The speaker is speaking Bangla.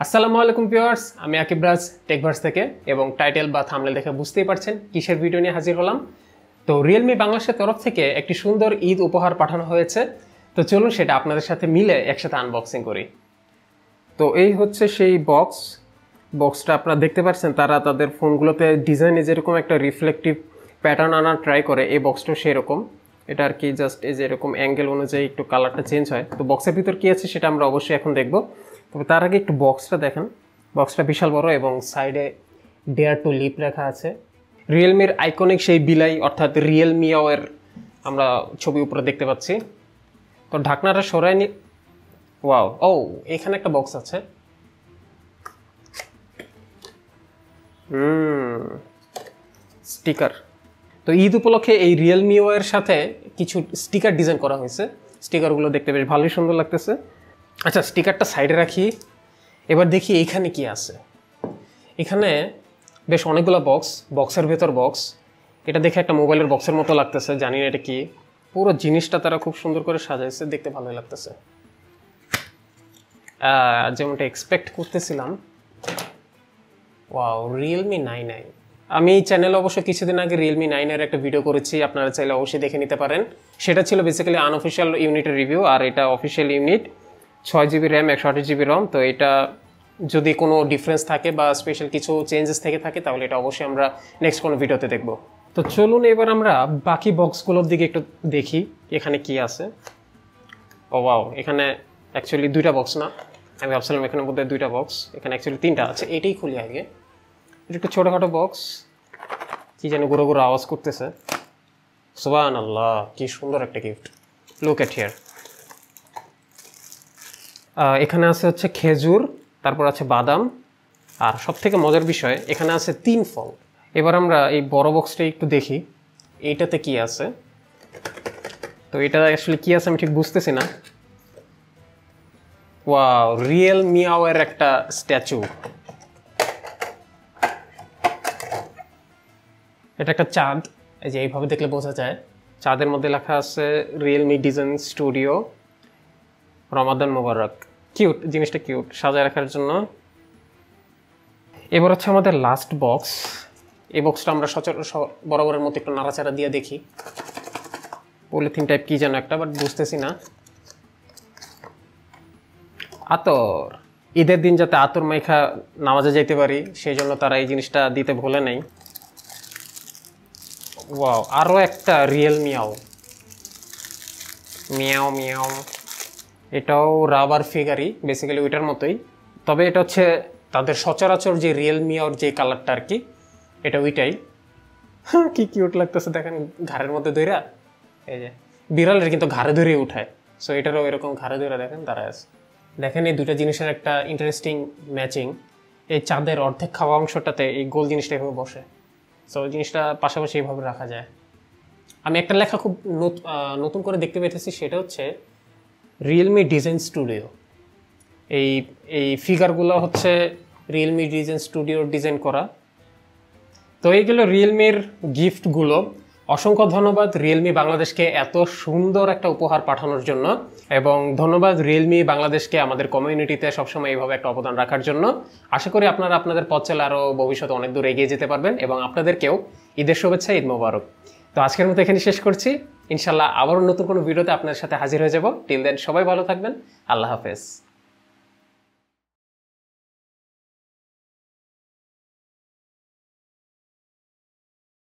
আসসালামু আলাইকুম ভিউয়ার্স, আমি আকিব রাজ টেকভার্স থেকে এবং টাইটেল বা থাম্বনেল দেখে বুঝতেই পারছেন কিসের ভিডিও নিয়ে হাজির হলাম। তো রিয়েলমি বাংলাদেশের তরফ থেকে একটি সুন্দর ঈদ উপহার পাঠানো হয়েছে। তো চলুন সেটা আপনাদের সাথে মিলে একসাথে আনবক্সিং করি। তো এই হচ্ছে সেই বক্সটা আপনারা দেখতে পাচ্ছেন, তারা তাদের ফোনগুলোতে ডিজাইনে যেরকম একটা রিফ্লেকটিভ প্যাটার্ন আনার ট্রাই করে, এই বক্সটাও সেরকম। এটা আর কি জাস্ট এই যে এরকম অ্যাঙ্গেল অনুযায়ী একটু কালারটা চেঞ্জ হয়। তো বক্সের ভিতর কী আছে সেটা আমরা অবশ্যই এখন দেখব। তবে তার আগে একটু বক্সটা দেখেন। বক্সটা বিশাল বড় এবং সাইডে ডেয়ার টু লিভ লেখা আছে। রিয়েলমির আইকনিক সেই বিলাই অর্থাৎ রিয়েলমিওয়ের আমরা ছবি উপরে দেখতে পাচ্ছি। তো ঢাকনাটা সরাই নি। ওয়াও, ও এখানে একটা বক্স আছে। স্টিকার। তো ঈদ উপলক্ষে এই রিয়েলমিওয়ের সাথে কিছু স্টিকার ডিজাইন করা হয়েছে। স্টিকারগুলো দেখতে বেশ ভালোই সুন্দর লাগতেছে। আচ্ছা, স্টিকারটা সাইডে রাখি। এবার দেখি এইখানে কি আছে। এখানে বেশ অনেকগুলো বক্সের ভেতর বক্স। এটা দেখে একটা মোবাইলের বক্সের মতো লাগতেছে, জানি না এটা কি। পুরো জিনিসটা তারা খুব সুন্দর করে সাজাইছে, দেখতে ভালোই লাগতেছে, যেমনটা এক্সপেক্ট করতেছিলাম। Wow, Realme 9i। আমি এই চ্যানেলে অবশ্য কিছুদিন আগে রিয়েলমি 9 এর একটা ভিডিও করেছি, আপনারা চাইলে অবশ্যই দেখে নিতে পারেন। সেটা ছিল বেসিক্যালি আনঅফিসিয়াল ইউনিটের রিভিউ, আর এটা official unit, 6GB RAM 128GB রম। তো এটা যদি কোনো ডিফারেন্স থাকে বা স্পেশাল কিছু চেঞ্জেস থেকে থাকে তাহলে এটা অবশ্যই আমরা নেক্সট কোনো ভিডিওতে দেখব। তো চলুন এবার আমরা বাকি বক্সগুলোর দিকে একটু দেখি এখানে কি আছে। ও ওয়াও, এখানে অ্যাকচুয়ালি দুইটা বক্স না, আমি ভাবছিলাম এখানে বোধহয় দুইটা বক্স, এখানে অ্যাকচুয়ালি তিনটা আছে। এটাই খুলি আগে। এটা একটু ছোটোখাটো বক্স, কি জানি গুঁড়ো গুঁড়ো আওয়াজ করতেছে। সুবহানাল্লাহ, কি সুন্দর একটা গিফট। Look at here. এখানে আছে হচ্ছে খেজুর, তারপর আছে বাদাম, আর সব থেকে মজার বিষয় এখানে আছে 3 ফল। এবার আমরা এই বড় বক্সটা একটু দেখি এইটাতে কি আছে। তো এটা আসলে কি আছে আমি ঠিক বুঝতেছি না। ওয়াও, রিয়েলমিওয়ের একটা স্ট্যাচু। এটা একটা চাঁদ, এই যে এইভাবে দেখলে বোঝা যায়। চাঁদের মধ্যে লেখা আছে রিয়েলমি ডিজাইন স্টুডিও, রমাদান মোবারক। কিউট, জিনিসটা কিউট, সাজায় রাখার জন্য। এবার হচ্ছে আমাদের লাস্ট বক্স। এই বক্সটা আমরা বরাবরের মতো একটু নাড়াচাড়া দিয়ে দেখি। পলিথিন টাইপ কি যেন একটা, বাট বুঝতেছি না। আতর। ঈদের দিন যাতে আতর মাইখা নামাজে যাইতে পারি সেই জন্য তারা এই জিনিসটা দিতে ভুলে নাই। ওয়াও, আরও একটা রিয়েলমিও। Meow meow. এটাও রাবার ফিগারই, বেসিক্যালি ওইটার মতোই। তবে এটা হচ্ছে তাদের সচরাচর যে রিয়েলমিওর যে কালারটা আর কি, এটা ওইটাই। হ্যাঁ, কি কিউট লাগতেছে দেখেন, ঘাড়ের মধ্যে ধইরা। এই যে বিড়ালের কিন্তু ঘাড়ে ধরে উঠায়, সো এটারও এরকম ঘাড়ে ধরে দেখেন দাঁড়ায় আছে। দেখেন এই দুইটা জিনিসের একটা ইন্টারেস্টিং ম্যাচিং। এই চাঁদের অর্ধেক খাওয়া অংশটাতে এই গোল জিনিসটা এভাবে বসে, সো জিনিসটা পাশাপাশি এইভাবে রাখা যায়। আমি একটা লেখা খুব নতুন করে দেখতে পেয়েছি, সেটা হচ্ছে রিয়েলমি ডিজাইন স্টুডিও। এই ফিগারগুলো হচ্ছে রিয়েলমি ডিজাইন স্টুডিওর ডিজাইন করা। তো এইগুলো রিয়েলমির গিফটগুলো। অসংখ্য ধন্যবাদ রিয়েলমি বাংলাদেশকে এত সুন্দর একটা উপহার পাঠানোর জন্য, এবং ধন্যবাদ রিয়েলমি বাংলাদেশকে আমাদের কমিউনিটিতে সবসময় এইভাবে একটা অবদান রাখার জন্য। আশা করি আপনারা আপনাদের পথ চলে আরও ভবিষ্যতে অনেক দূর এগিয়ে যেতে পারবেন, এবং আপনাদেরকেও ঈদের শুভেচ্ছা, ঈদ মোবারক। তো আজকের মতো এখানে শেষ করছি। ইনশাল্লাহ আবারও নতুন কোনো ভিডিওতে আপনার সাথে হাজির হয়ে যাব। টিল দেন সবাই ভালো থাকবেন। আল্লাহ হাফেজ।